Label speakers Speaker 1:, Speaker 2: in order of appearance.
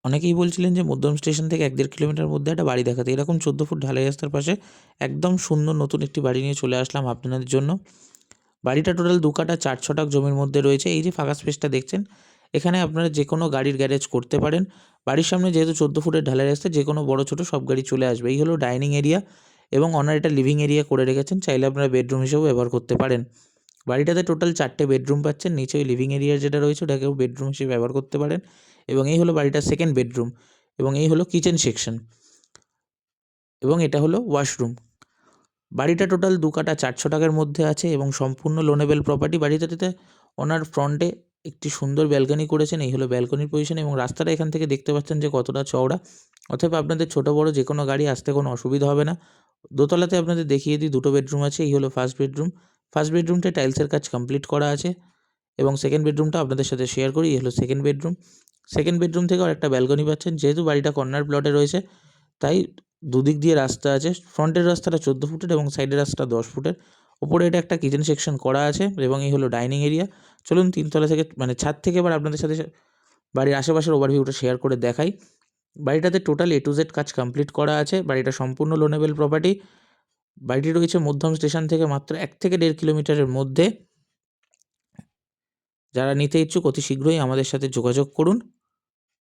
Speaker 1: অনেকেই বলছিলেন যে মধ্যম স্টেশন থেকে ১-১.৫ কিলোমিটার মধ্যে একটা বাড়ি দেখাতে। এরকম ১৪ ফুট ঢালাই রাস্তার পাশে একদম সুন্দর নতুন একটি বাড়ি নিয়ে চলে আসলাম আপনাদের জন্য। বাড়িটা টোটাল ২ কাঠা ৪ ছটাক জমির মধ্যে রয়েছে। এই যে ফাঁকা স্পেসটা দেখছেন, এখানে আপনারা যেকোনো গাড়ির গ্যারেজ করতে পারেন। বাড়ির সামনে যেহেতু ১৪ ফুটের ঢালাই রাস্তা, যেকোনো বড় ছোট সব গাড়ি চলে আসবে। এই হলো ডাইনিং এরিয়া এবং ওনার এটা লিভিং এরিয়া করে রেখেছেন। চাইলে আপনারা বেডরুম হিসেবেও ব্যবহার করতে পারেন। বাড়িটাতে টোটাল 4টে বেডরুম পাচ্ছেন। নিচে ওই লিভিং এরিয়া যেটা রয়েছে ওটাকেও বেডরুম হিসেবে ব্যবহার করতে পারেন এবং এই হলো বাড়িটার সেকেন্ড বেডরুম এবং এই হলো কিচেন সেকশন এবং এটা হলো ওয়াশরুম। বাড়িটা টোটাল ২ কাঠা ৪ ছটাকের মধ্যে আছে এবং সম্পূর্ণ লোনেবল প্রপার্টি। বাড়িটাতে ওনার ফ্রন্টে একটি সুন্দর ব্যালকনি করেছেন। এই হলো ব্যালকনির পজিশন এবং রাস্তাটা এখান থেকে দেখতে পাচ্ছেন যে কতটা চওড়া। অতএব আপনাদের ছোট বড় যেকোনো গাড়ি আসতে কোনো অসুবিধা হবে না। দোতলাতে আপনাদের দেখিয়ে দিই, 2টো বেডরুম আছে। এই হলো ফার্স্ট বেডরুম। ফার্স্ট বেডরুমটায় টাইলসের কাজ কমপ্লিট করা আছে এবং সেকেন্ড বেডরুমটা আপনাদের সাথে শেয়ার করি। এই হলো সেকেন্ড বেডরুম। সেকেন্ড বেডরুম থেকেও আরেকটা ব্যালকনি পাচ্ছেন। যেহেতু বাড়িটা কর্নার প্লটে রয়েছে তাই দুদিক দিয়ে রাস্তা আছে। ফ্রন্টের রাস্তাটা ১৪ ফুটের এবং সাইডের রাস্তাটা ১০ ফুটের। ওপরে এটা একটা কিচেন সেকশন করা আছে এবং এই হলো ডাইনিং এরিয়া। চলুন ৩ তলা থেকে মানে ছাদ থেকে এবার আপনাদের সাথে বাড়ির আশেপাশের ওভারভিউটা শেয়ার করে দেখাই। বাড়িটাতে টোটাল A to Z কাজ কমপ্লিট করা আছে। বাড়িটা সম্পূর্ণ লোনেবল প্রপার্টি। বাড়িটি রয়েছে মধ্যম স্টেশন থেকে মাত্র ১ থেকে ১.৫ কিলোমিটারের মধ্যে। যারা নিতে ইচ্ছুক অতি শীঘ্রই আমাদের সাথে যোগাযোগ করুন।